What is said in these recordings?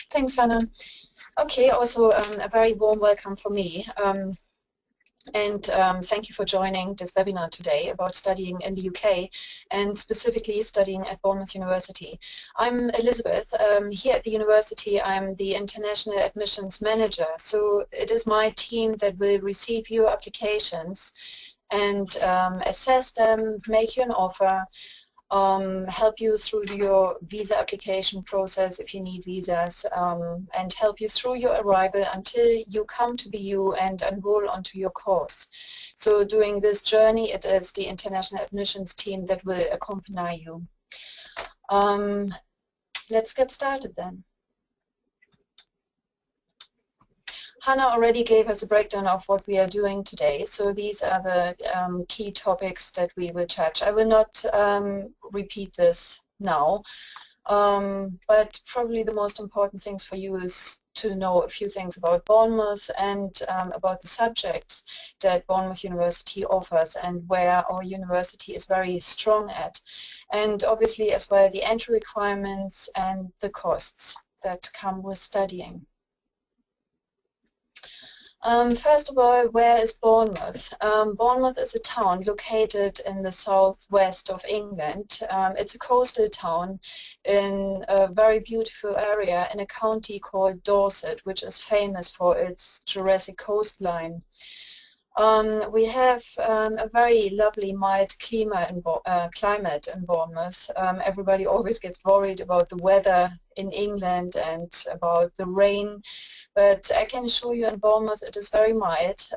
Thanks, Hannah. Okay, also a very warm welcome for me. Thank you for joining this webinar today about studying in the UK and specifically studying at Bournemouth University. I'm Elizabeth. Here at the university, I'm the International Admissions Manager. So it is my team that will receive your applications and assess them, make you an offer, help you through your visa application process if you need visas, and help you through your arrival until you come to the EU and enroll onto your course. So during this journey, it is the international admissions team that will accompany you. Let's get started then. Hannah already gave us a breakdown of what we are doing today, so these are the key topics that we will touch. I will not repeat this now, but probably the most important things for you is to know a few things about Bournemouth and about the subjects that Bournemouth University offers and where our university is very strong at. And obviously as well the entry requirements and the costs that come with studying. First of all, where is Bournemouth? Bournemouth is a town located in the southwest of England. It's a coastal town in a very beautiful area in a county called Dorset, which is famous for its Jurassic coastline. We have a very lovely mild climate in Bournemouth. Everybody always gets worried about the weather in England and about the rain, but I can assure you in Bournemouth it is very mild.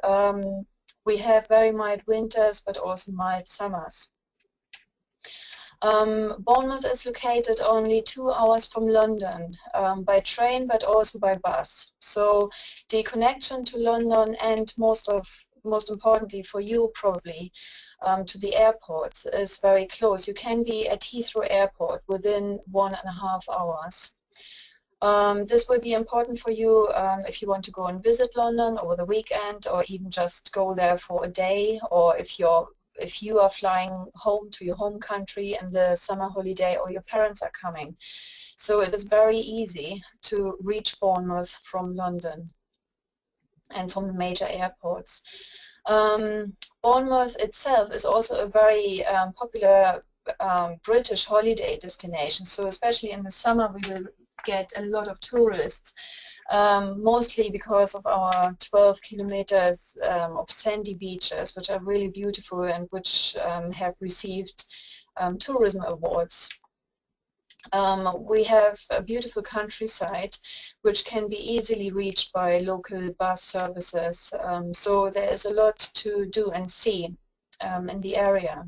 We have very mild winters but also mild summers. Bournemouth is located only 2 hours from London by train but also by bus. So the connection to London and most importantly for you probably to the airports is very close. You can be at Heathrow Airport within 1.5 hours. This will be important for you if you want to go and visit London over the weekend or even just go there for a day, or if you are flying home to your home country in the summer holiday or your parents are coming. So it is very easy to reach Bournemouth from London and from the major airports. Bournemouth itself is also a very popular British holiday destination, so especially in the summer we will get a lot of tourists, mostly because of our 12 kilometers of sandy beaches, which are really beautiful and which have received tourism awards. We have a beautiful countryside which can be easily reached by local bus services, so there is a lot to do and see in the area.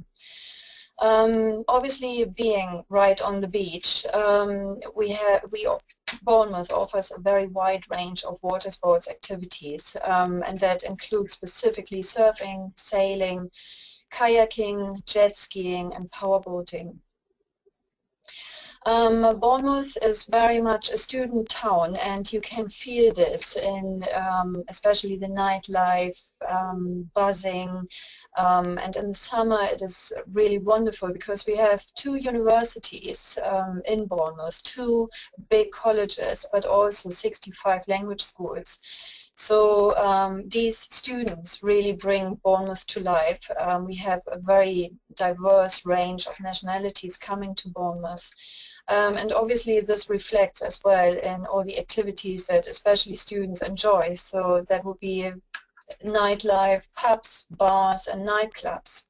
Obviously, being right on the beach, Bournemouth offers a very wide range of water sports activities, and that includes specifically surfing, sailing, kayaking, jet skiing and powerboating. Bournemouth is very much a student town, and you can feel this in especially the nightlife, buzzing, and in the summer it is really wonderful because we have 2 universities in Bournemouth, 2 big colleges, but also 65 language schools. So these students really bring Bournemouth to life. We have a very diverse range of nationalities coming to Bournemouth. And obviously this reflects as well in all the activities that especially students enjoy. So that would be nightlife, pubs, bars and nightclubs.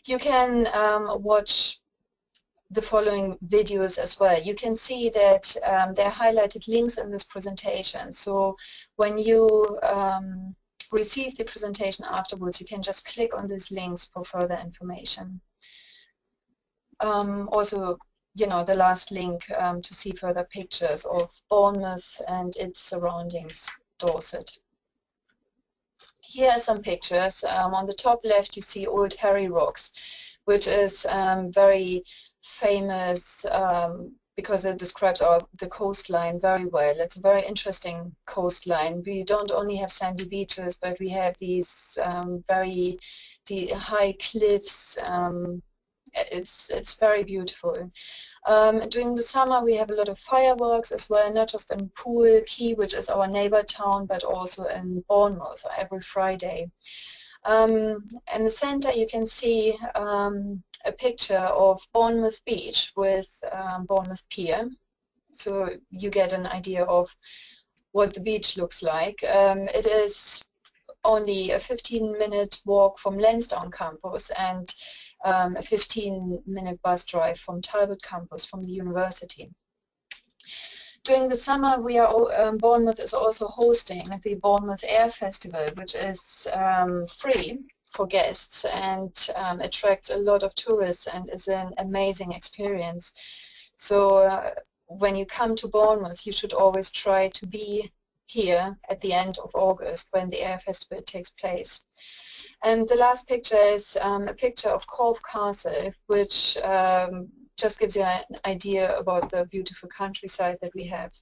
You can watch the following videos as well. You can see that there are highlighted links in this presentation. So when you receive the presentation afterwards, you can just click on these links for further information. Also, you know, the last link to see further pictures of Bournemouth and its surroundings, Dorset. Here are some pictures. On the top left you see Old Harry Rocks, which is very famous because it describes the coastline very well. It's a very interesting coastline. We don't only have sandy beaches, but we have these very high cliffs, It's very beautiful. During the summer we have a lot of fireworks as well, not just in Poole Key, which is our neighbor town, but also in Bournemouth every Friday. In the center you can see a picture of Bournemouth Beach with Bournemouth Pier, so you get an idea of what the beach looks like. It is only a 15-minute walk from Lansdowne campus and a 15-minute bus drive from Talbot campus from the university. During the summer, Bournemouth is also hosting the Bournemouth Air Festival, which is free for guests and attracts a lot of tourists and is an amazing experience. So when you come to Bournemouth, you should always try to be here at the end of August when the Air Festival takes place. And the last picture is a picture of Corfe Castle, which just gives you an idea about the beautiful countryside that we have.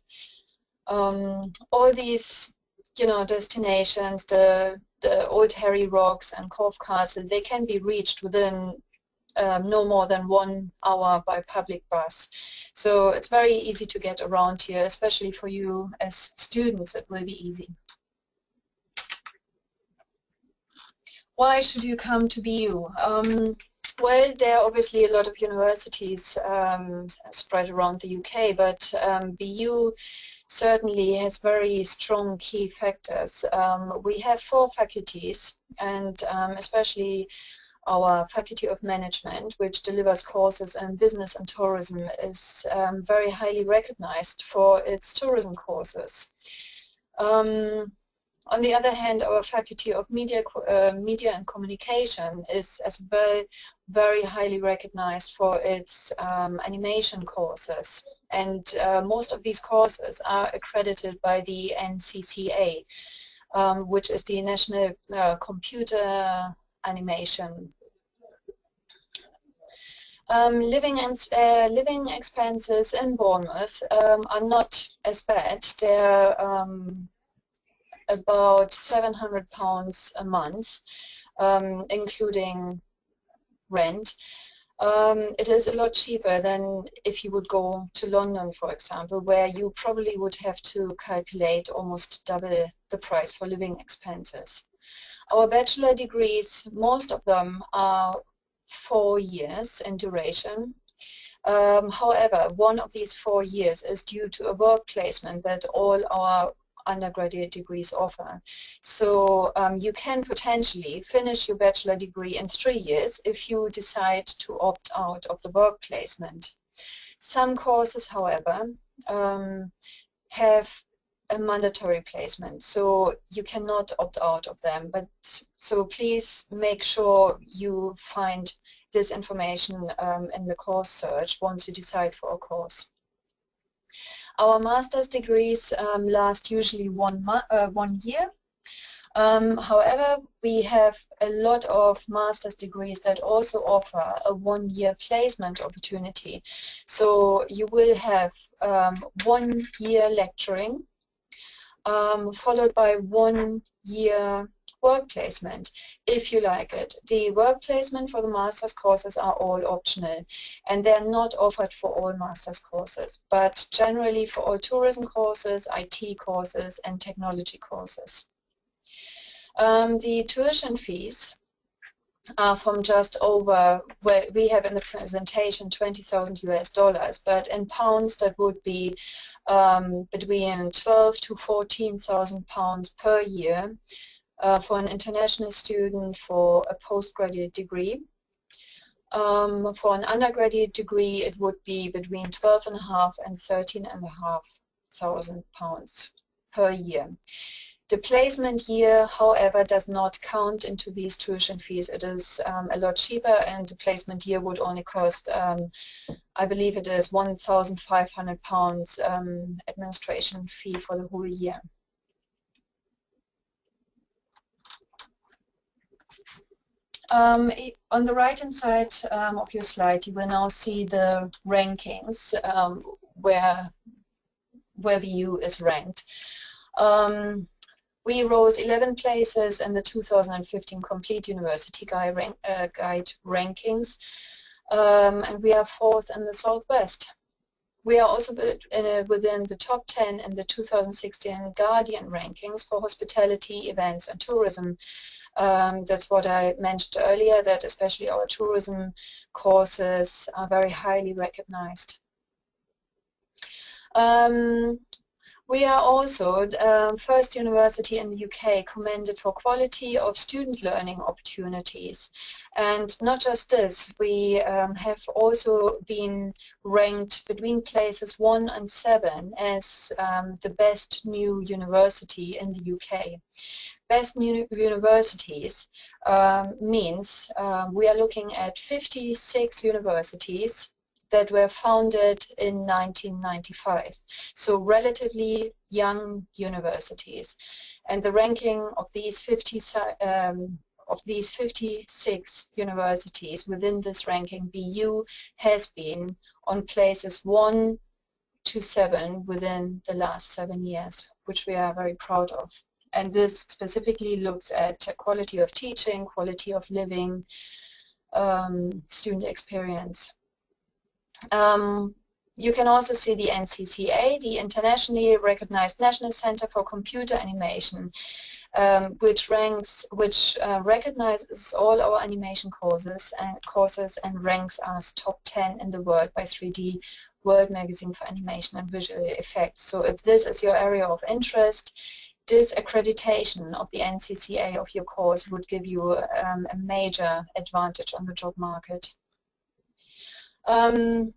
All these, destinations, the Old Harry Rocks and Corfe Castle, they can be reached within no more than 1 hour by public bus. So it's very easy to get around here, especially for you as students, it will be easy. Why should you come to BU? Well, there are obviously a lot of universities spread around the UK, but BU certainly has very strong key factors. We have 4 faculties, and especially our Faculty of Management, which delivers courses in business and tourism, is very highly recognized for its tourism courses. On the other hand, our Faculty of Media and Communication is as well very highly recognized for its animation courses. And most of these courses are accredited by the NCCA, which is the National Computer Animation. Living expenses in Bournemouth are not as bad. They're about £700 a month, including rent. It is a lot cheaper than if you would go to London, for example, where you probably would have to calculate almost double the price for living expenses. Our bachelor degrees, most of them are 4 years in duration. However, one of these 4 years is due to a work placement that all our undergraduate degrees offer. So you can potentially finish your bachelor degree in 3 years if you decide to opt out of the work placement. Some courses, however, have a mandatory placement, so you cannot opt out of them. But so please make sure you find this information in the course search once you decide for a course. Our master's degrees last usually 1 year. However, we have a lot of master's degrees that also offer a 1-year placement opportunity. So you will have 1 year lecturing, followed by 1 year work placement, if you like it. The work placement for the master's courses are all optional, and they're not offered for all master's courses, but generally for all tourism courses, IT courses, and technology courses. The tuition fees are from just over, well, we have in the presentation $20,000 US, but in pounds that would be between 12 to 14,000 pounds per year for an international student for a postgraduate degree. For an undergraduate degree, it would be between 12.5 and 13.5 thousand pounds per year. The placement year, however, does not count into these tuition fees. It is a lot cheaper, and the placement year would only cost, I believe it is £1,500 administration fee for the whole year. On the right-hand side of your slide, you will now see the rankings where BU is ranked. We rose 11 places in the 2015 Complete University Guide rankings. and we are 4th in the Southwest. We are also within the top 10 in the 2016 Guardian rankings for hospitality, events and tourism. That's what I mentioned earlier, that especially our tourism courses are very highly recognized. We are also first university in the UK commended for quality of student learning opportunities. And not just this, we have also been ranked between places 1 and 7 as the best new university in the UK. Best new universities means we are looking at 56 universities that were founded in 1995, so relatively young universities. And the ranking of these 56 universities within this ranking, BU has been on places 1 to 7 within the last 7 years, which we are very proud of. And this specifically looks at quality of teaching, quality of living, student experience. You can also see the NCCA, the Internationally Recognized National Center for Computer Animation, which recognizes all our animation courses and ranks us top 10 in the world by 3D World Magazine for Animation and Visual Effects. So if this is your area of interest, this accreditation of the NCCA of your course would give you a major advantage on the job market. On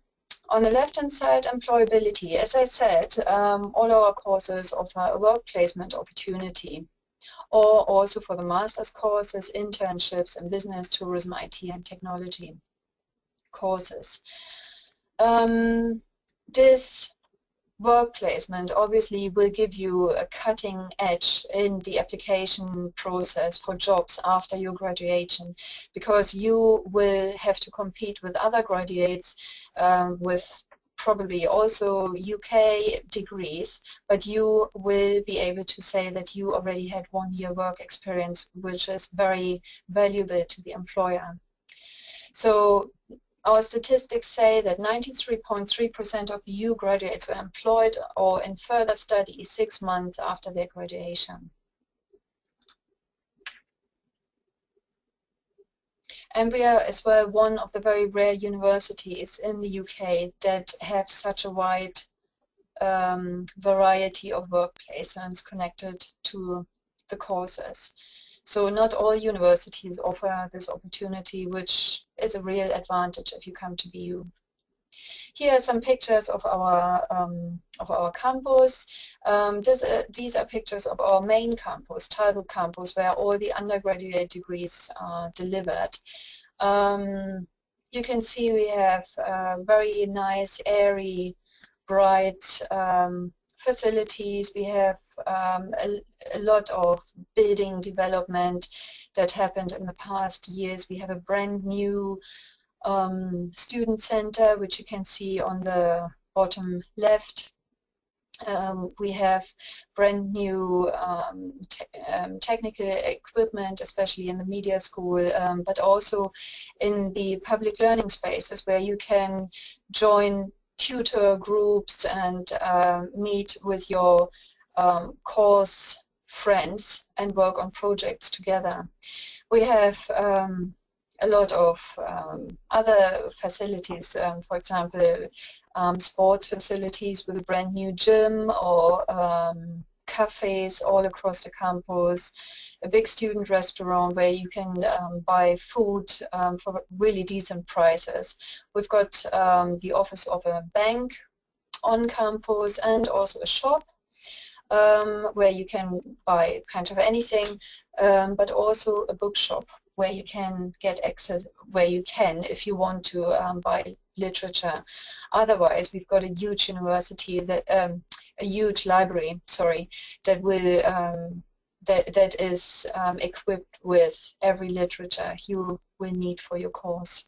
the left-hand side, employability. As I said, all our courses offer a work placement opportunity, or also for the master's courses, internships in business, tourism, IT and technology courses. This work placement obviously will give you a cutting edge in the application process for jobs after your graduation, because you will have to compete with other graduates with probably also UK degrees, but you will be able to say that you already had 1 year work experience, which is very valuable to the employer. So our statistics say that 93.3% of EU graduates were employed or in further study 6 months after their graduation. And we are as well one of the very rare universities in the UK that have such a wide variety of work placements connected to the courses. So not all universities offer this opportunity, which is a real advantage if you come to BU. Here are some pictures of our campus. These are pictures of our main campus, Talbot campus, where all the undergraduate degrees are delivered. You can see we have very nice, airy, bright facilities. We have a lot of building development that happened in the past years. We have a brand new student center, which you can see on the bottom left. We have brand new technical equipment, especially in the media school, but also in the public learning spaces where you can join tutor groups and meet with your course friends and work on projects together. We have a lot of other facilities, for example, sports facilities with a brand new gym, or cafes all across the campus, a big student restaurant where you can buy food for really decent prices. We've got the office of a bank on campus and also a shop where you can buy kind of anything, but also a bookshop where you can get access, where you can, if you want to, buy literature. Otherwise, we've got a huge university that, a huge library, sorry, that will that is equipped with every literature you will need for your course.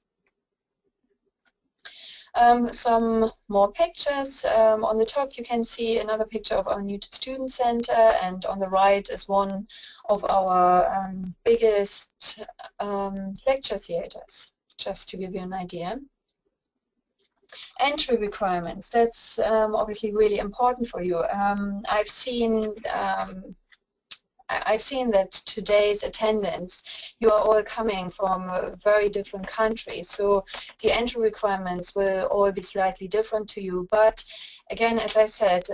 Some more pictures. On the top you can see another picture of our new student center, and on the right is one of our biggest lecture theaters, just to give you an idea. Entry requirements, that's obviously really important for you. I've seen that today's attendance, you are all coming from very different countries, so the entry requirements will all be slightly different to you. But again, as I said,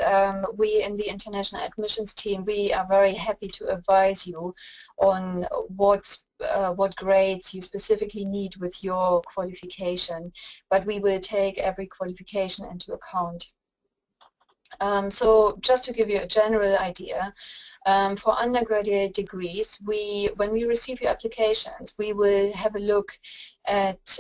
we in the international admissions team, we are very happy to advise you on what grades you specifically need with your qualification, but we will take every qualification into account. So just to give you a general idea, for undergraduate degrees, when we receive your applications, we will have a look at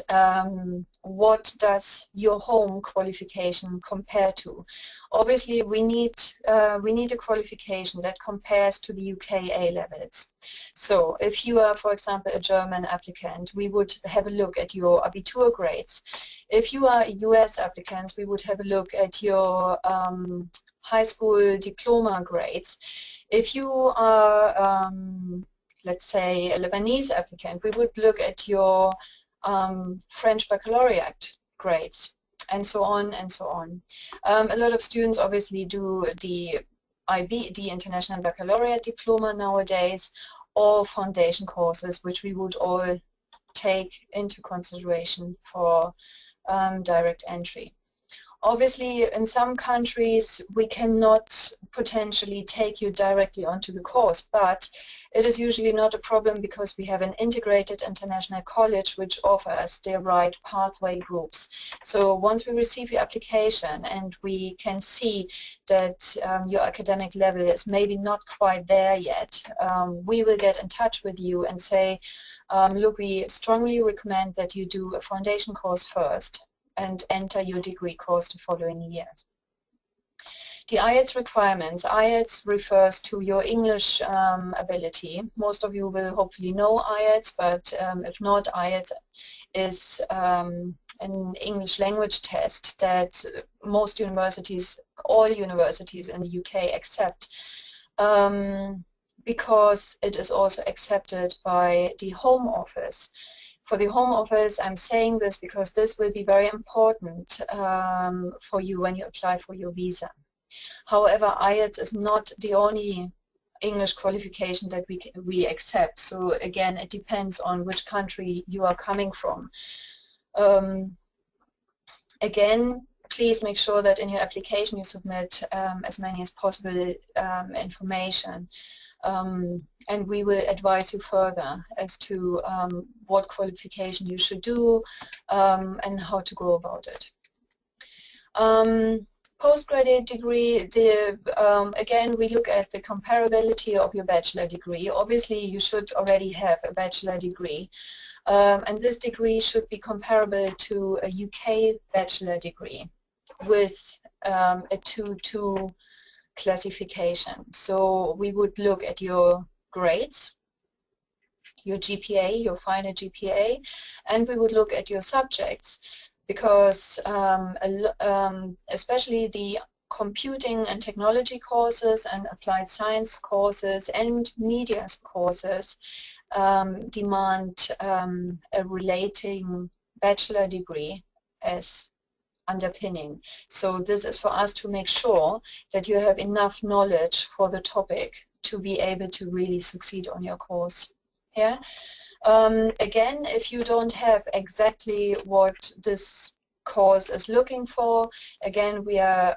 what does your home qualification compare to. Obviously, we need a qualification that compares to the UK A-levels. So if you are, for example, a German applicant, we would have a look at your Abitur grades. If you are US applicants, we would have a look at your high school diploma grades. If you are, let's say, a Lebanese applicant, we would look at your French baccalaureate grades, and so on and so on. A lot of students obviously do the IB, the International Baccalaureate Diploma nowadays, or foundation courses, which we would all take into consideration for direct entry. Obviously, in some countries, we cannot potentially take you directly onto the course, but it is usually not a problem because we have an integrated international college which offers the right pathway groups. So once we receive your application and we can see that your academic level is maybe not quite there yet, we will get in touch with you and say, look, we strongly recommend that you do a foundation course first and enter your degree course the following year. The IELTS requirements. IELTS refers to your English ability. Most of you will hopefully know IELTS, but if not, IELTS is an English language test that most universities, all universities in the UK accept, because it is also accepted by the Home Office. For the Home Office, I'm saying this because this will be very important for you when you apply for your visa. However, IELTS is not the only English qualification that we accept. So again, it depends on which country you are coming from. Again, please make sure that in your application you submit as many as possible information. And we will advise you further as to what qualification you should do and how to go about it. Postgraduate degree, again, we look at the comparability of your bachelor degree. Obviously, you should already have a bachelor degree, and this degree should be comparable to a UK bachelor degree with a 2-2 classification. So we would look at your grades, your GPA, your final GPA, and we would look at your subjects, because especially the computing and technology courses and applied science courses and media courses demand a relating bachelor degree as underpinning. So this is for us to make sure that you have enough knowledge for the topic to be able to really succeed on your course. Yeah. Again, if you don't have exactly what this course is looking for, again, we are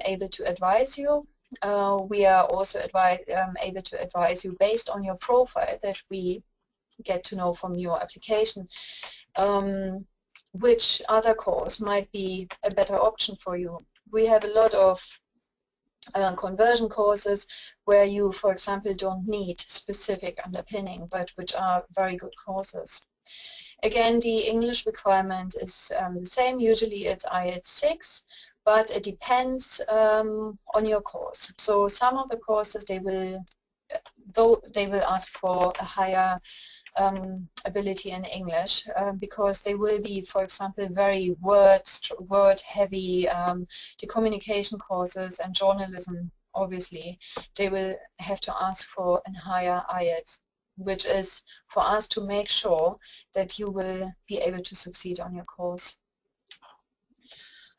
able to advise you. We are also able to advise you based on your profile that we get to know from your application. Which other course might be a better option for you. We have a lot of conversion courses where you, for example, don't need specific underpinning, but which are very good courses. Again, the English requirement is the same. Usually it's IELTS 6, but it depends on your course. So some of the courses, they will ask for a higher ability in English because they will be, for example, very word heavy. The communication courses and journalism, obviously, they will have to ask for a higher IELTS, which is for us to make sure that you will be able to succeed on your course.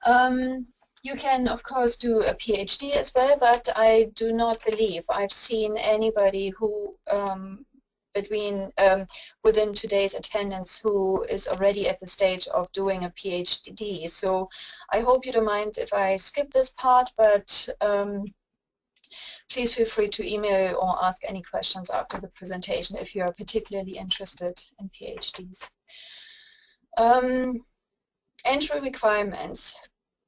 You can, of course, do a PhD as well, but I do not believe I've seen anybody who within today's attendance who is already at the stage of doing a PhD. So I hope you don't mind if I skip this part, but please feel free to email or ask any questions after the presentation if you are particularly interested in PhDs. Entry requirements.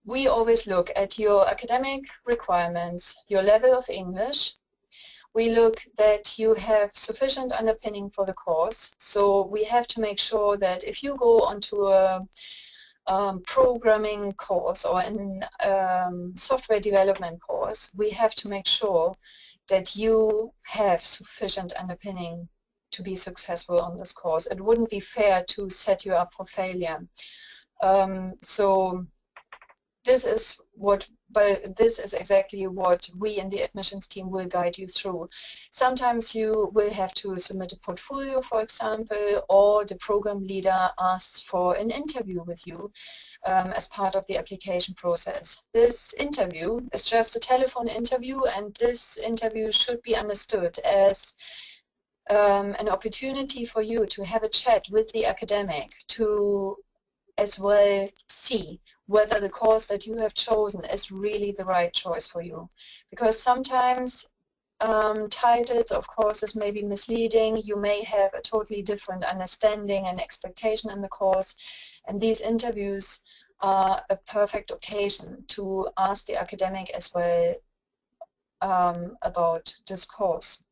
We always look at your academic requirements, your level of English. We look that you have sufficient underpinning for the course. So we have to make sure that if you go onto a programming course or a software development course, we have to make sure that you have sufficient underpinning to be successful on this course. It wouldn't be fair to set you up for failure. So this is exactly what we in the admissions team will guide you through. Sometimes you will have to submit a portfolio, for example, or the program leader asks for an interview with you as part of the application process. This interview is just a telephone interview, and this interview should be understood as an opportunity for you to have a chat with the academic to as well see whether the course that you have chosen is really the right choice for you. Because sometimes titles of courses may be misleading. You may have a totally different understanding and expectation in the course, and these interviews are a perfect occasion to ask the academic as well about this course.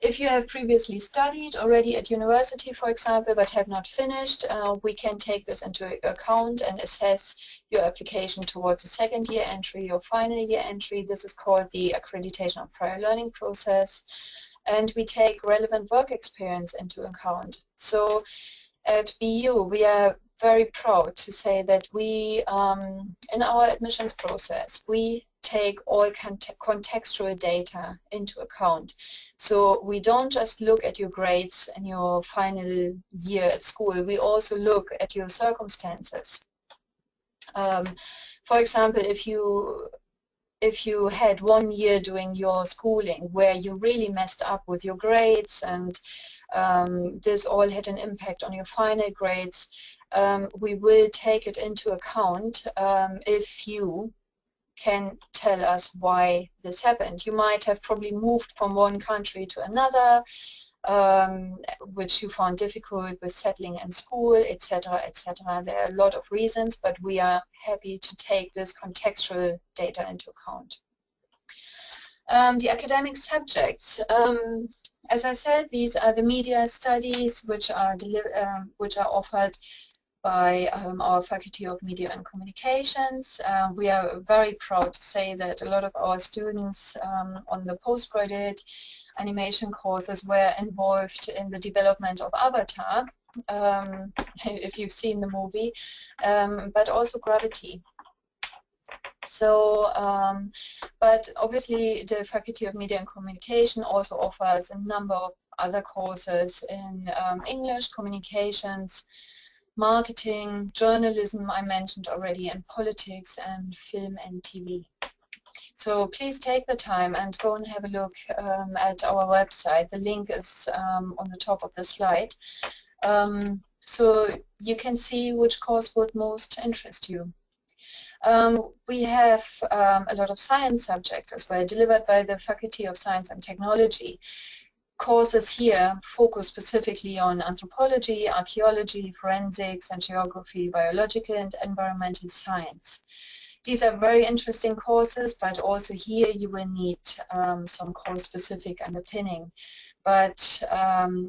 If you have previously studied already at university, for example, but have not finished, we can take this into account and assess your application towards a second year entry or final year entry. This is called the accreditation of prior learning process. And we take relevant work experience into account. So at BU, we are very proud to say that we, in our admissions process, we take all contextual data into account. So we don't just look at your grades in your final year at school, we also look at your circumstances. For example, if you had 1 year doing your schooling where you really messed up with your grades and this all had an impact on your final grades, we will take it into account if you can tell us why this happened. You might have probably moved from one country to another, which you found difficult with settling in school, etc., etc. There are a lot of reasons, but we are happy to take this contextual data into account. The academic subjects. As I said, these are the media studies which are offered by our Faculty of Media and Communications. We are very proud to say that a lot of our students on the postgraduate animation courses were involved in the development of Avatar, if you've seen the movie, but also Gravity. So, but obviously the Faculty of Media and Communication also offers a number of other courses in English, communications, marketing, journalism, I mentioned already, and politics and film and TV. So please take the time and go and have a look at our website. The link is on the top of the slide. So you can see which course would most interest you. We have a lot of science subjects as well, delivered by the Faculty of Science and Technology. Courses here focus specifically on anthropology, archaeology, forensics, and geography, biological and environmental science. These are very interesting courses, but also here you will need some course-specific underpinning. But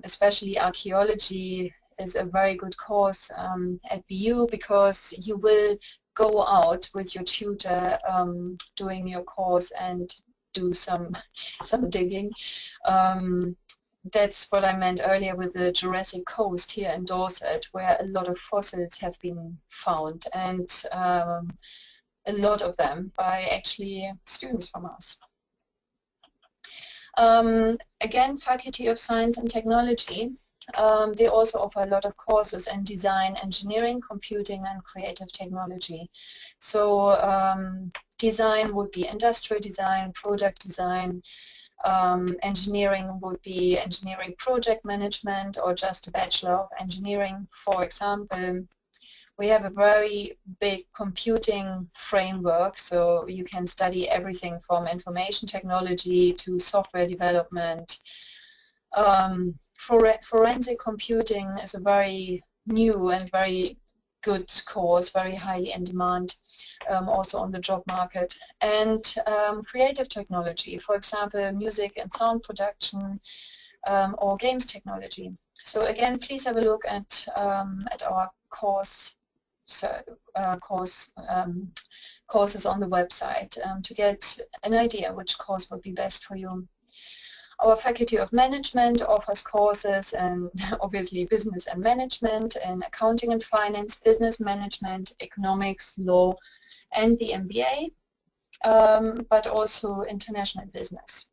especially archaeology is a very good course at BU because you will go out with your tutor doing your course and do some digging. That's what I meant earlier with the Jurassic Coast here in Dorset, where a lot of fossils have been found, and a lot of them by actually students from us. Again, Faculty of Science and Technology. they also offer a lot of courses in design, engineering, computing, and creative technology. So design would be industrial design, product design. Engineering would be engineering project management or just a Bachelor of Engineering. For example, we have a very big computing framework, so you can study everything from information technology to software development. Forensic computing is a very new and very good course, very highly in demand, also on the job market. And creative technology, for example, music and sound production, or games technology. So again, please have a look at our courses on the website to get an idea which course would be best for you. Our Faculty of Management offers courses in obviously business and management, in accounting and finance, business management, economics, law, and the MBA, but also international business.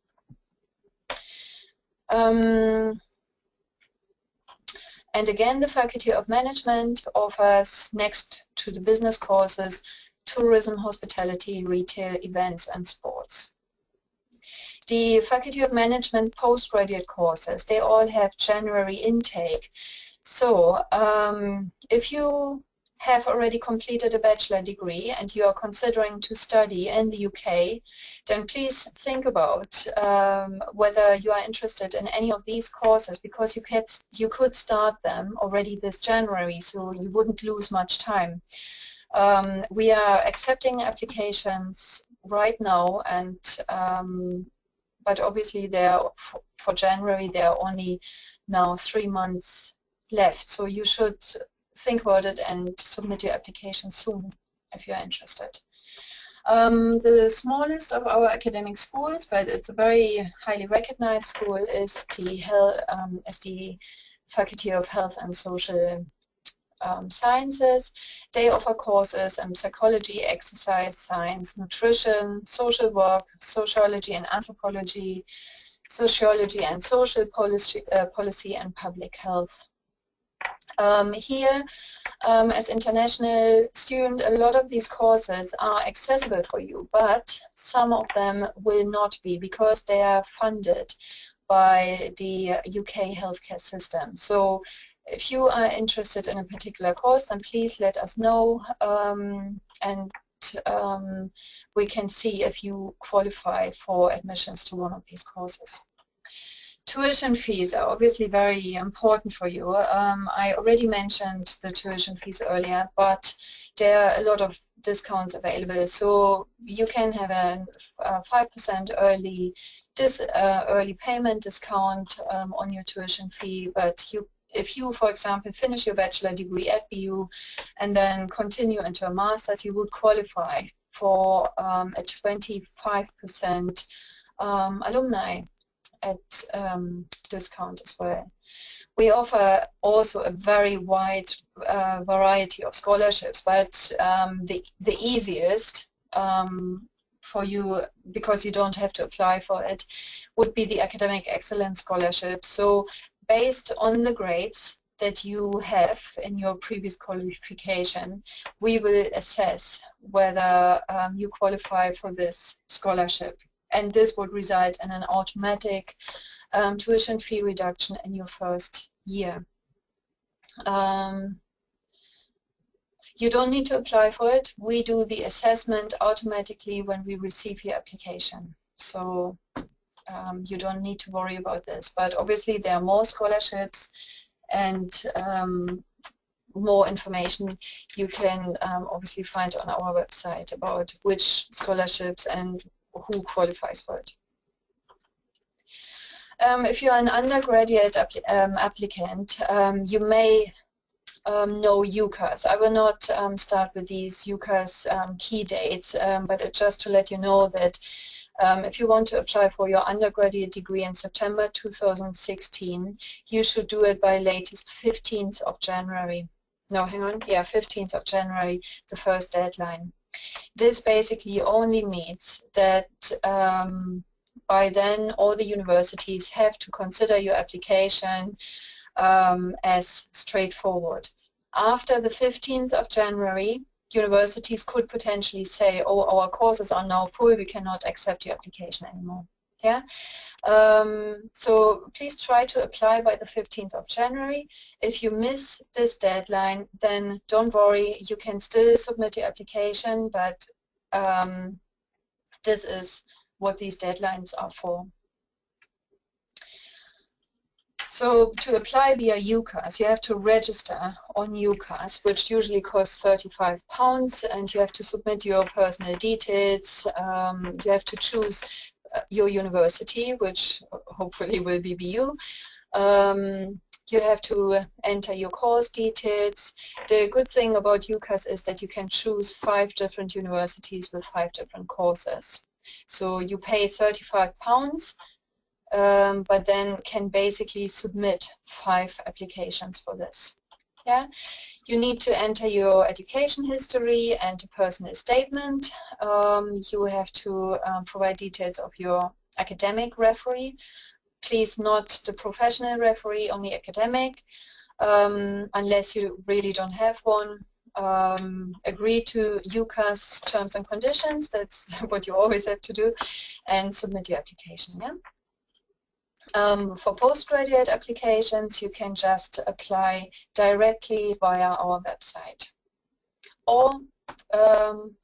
And again, the Faculty of Management offers, next to the business courses, tourism, hospitality, retail, events, and sports. The Faculty of Management postgraduate courses, they all have January intake. So if you have already completed a bachelor degree and you are considering to study in the UK, then please think about whether you are interested in any of these courses, because you could start them already this January, so you wouldn't lose much time. We are accepting applications right now, and but obviously for January there are only now 3 months left, so you should think about it and submit your application soon if you are interested. The smallest of our academic schools, but it's a very highly recognized school, is the Faculty of Health and Social Sciences. They offer courses in psychology, exercise science, nutrition, social work, sociology and anthropology, sociology and social policy, and public health. Here, as international student, a lot of these courses are accessible for you, but some of them will not be, because they are funded by the UK healthcare system. So if you are interested in a particular course, then please let us know, and we can see if you qualify for admissions to one of these courses. Tuition fees are obviously very important for you. I already mentioned the tuition fees earlier, but there are a lot of discounts available. So you can have a 5% early payment discount on your tuition fee, but if you, for example, finish your bachelor degree at BU and then continue into a master's, you would qualify for a 25% alumni discount as well. We offer also a very wide variety of scholarships, but the easiest for you, because you don't have to apply for it, would be the Academic Excellence Scholarship. So based on the grades that you have in your previous qualification, we will assess whether you qualify for this scholarship. And this would result in an automatic tuition fee reduction in your first year. You don't need to apply for it. We do the assessment automatically when we receive your application. So you don't need to worry about this. But obviously there are more scholarships and more information you can obviously find on our website about which scholarships and who qualifies for it. If you're an undergraduate applicant, you may know UCAS. I will not start with these UCAS key dates, but just to let you know that if you want to apply for your undergraduate degree in September 2016, you should do it by latest 15th of January. No, hang on. Yeah, 15th of January, the first deadline. This basically only means that by then all the universities have to consider your application, as straightforward. After the 15th of January, universities could potentially say, oh, our courses are now full, we cannot accept your application anymore. Yeah. So please try to apply by the 15th of January. If you miss this deadline, then don't worry, you can still submit your application, but this is what these deadlines are for. So to apply via UCAS, you have to register on UCAS, which usually costs £35, and you have to submit your personal details. You have to choose your university, which hopefully will be BU. You have to enter your course details. The good thing about UCAS is that you can choose 5 different universities with 5 different courses. So you pay £35, but then can basically submit 5 applications for this. Yeah, you need to enter your education history and a personal statement. You have to provide details of your academic referee. Please not the professional referee, only academic, unless you really don't have one. Agree to UCAS terms and conditions, that's what you always have to do, and submit your application. Yeah? For postgraduate applications, you can just apply directly via our website or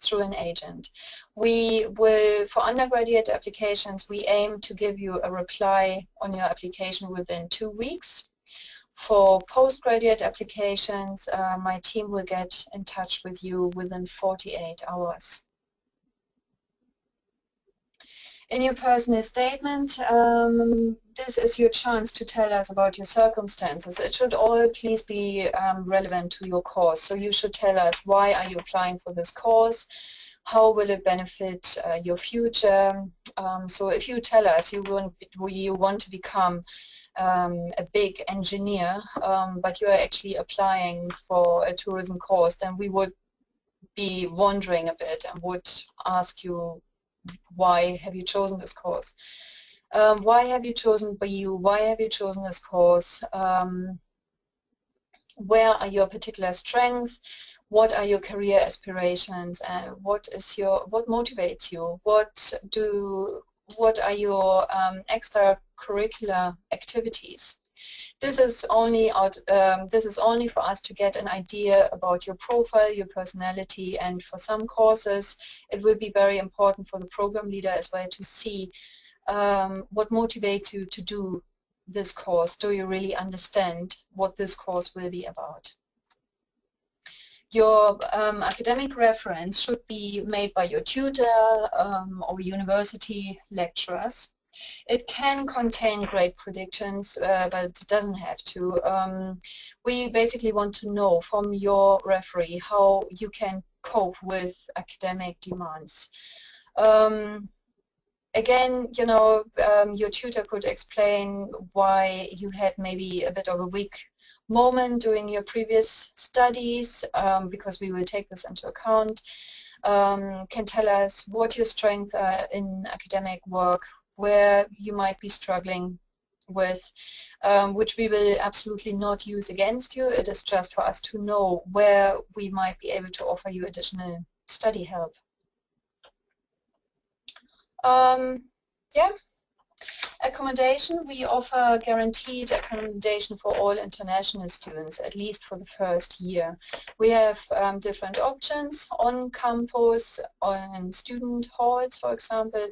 through an agent. We will, for undergraduate applications, we aim to give you a reply on your application within 2 weeks. For postgraduate applications, my team will get in touch with you within 48 hours. In your personal statement, this is your chance to tell us about your circumstances. It should all please be relevant to your course. So you should tell us, why are you applying for this course? How will it benefit your future? So if you tell us you want to become a big engineer, but you are actually applying for a tourism course, then we would be wondering a bit and would ask you, why have you chosen this course? Why have you chosen BU? Why have you chosen this course? Where are your particular strengths? What are your career aspirations? And what motivates you? What are your extracurricular activities? This is only for us to get an idea about your profile, your personality, and for some courses it will be very important for the program leader as well to see what motivates you to do this course. Do you really understand what this course will be about? Your academic reference should be made by your tutor or university lecturers. It can contain great predictions, but it doesn't have to. We basically want to know from your referee how you can cope with academic demands. Again, you know, your tutor could explain why you had maybe a bit of a weak moment during your previous studies, because we will take this into account. Can tell us what your strengths are in academic work, where you might be struggling with, which we will absolutely not use against you. It is just for us to know where we might be able to offer you additional study help. Yeah. Accommodation, we offer guaranteed accommodation for all international students, at least for the first year. We have different options on campus, on student halls, for example,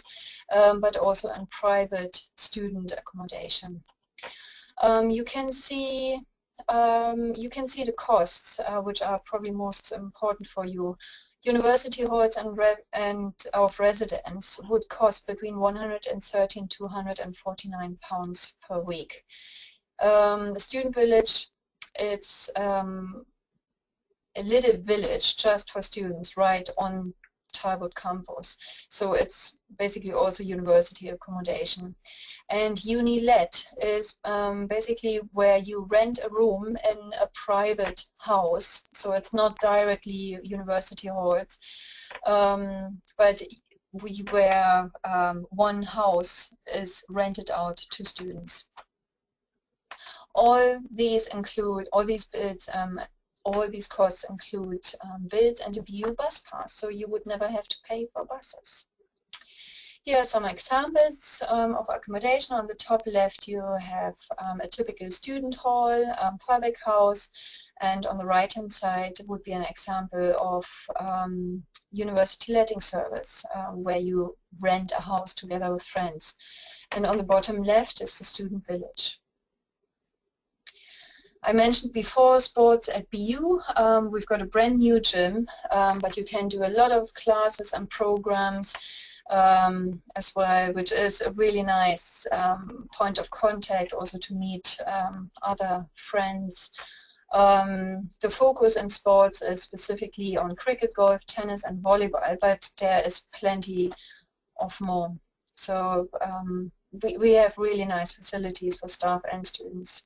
but also on private student accommodation. You can see the costs, which are probably most important for you. University halls and of residence would cost between £130 and £249 per week. The student village, it's a little village just for students right on Talbot campus. So it's basically also university accommodation. And uni-let is basically where you rent a room in a private house. So it's not directly university halls, but where one house is rented out to students. All these bids, all these costs include bids and a BU bus pass, so you would never have to pay for buses. Here are some examples of accommodation. On the top left you have a typical student hall, public house, and on the right hand side would be an example of university letting service where you rent a house together with friends. And on the bottom left is the student village. I mentioned before sports at BU. We've got a brand new gym, but you can do a lot of classes and programs as well, which is a really nice point of contact also to meet other friends. The focus in sports is specifically on cricket, golf, tennis and volleyball, but there is plenty of more. So we have really nice facilities for staff and students.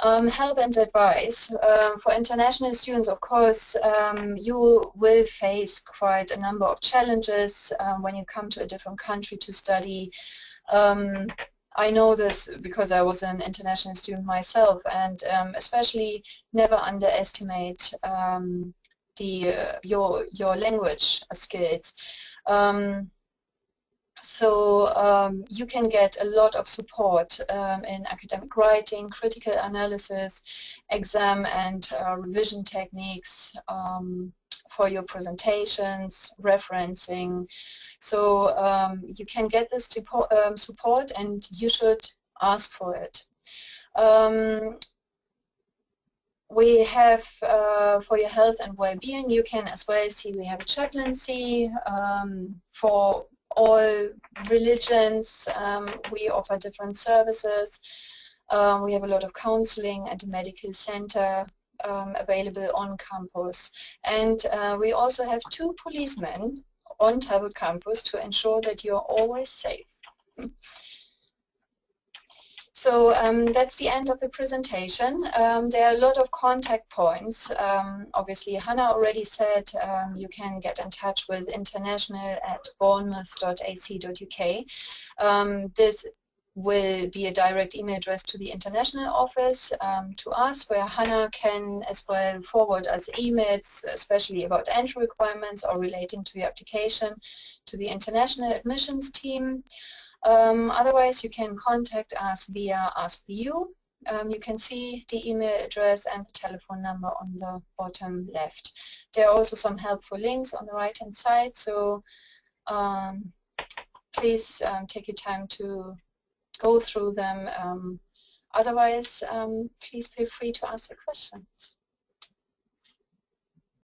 Help and advice. For international students, of course, you will face quite a number of challenges when you come to a different country to study. I know this because I was an international student myself, and especially never underestimate your language skills. So you can get a lot of support in academic writing, critical analysis, exam and revision techniques for your presentations, referencing. So you can get this support and you should ask for it. We have, for your health and well-being, you can as well see we have a chaplaincy for all religions. We offer different services. We have a lot of counseling and a medical center available on campus. And we also have 2 policemen on Talbot campus to ensure that you're always safe. So that's the end of the presentation. There are a lot of contact points. Obviously, Hannah already said you can get in touch with international@bournemouth.ac.uk. This will be a direct email address to the international office to us, where Hannah can as well forward us emails, especially about entry requirements or relating to your application, to the international admissions team. Otherwise, you can contact us via AskBU. You can see the email address and the telephone number on the bottom left. There are also some helpful links on the right-hand side, so please take your time to go through them. Otherwise, please feel free to ask your questions.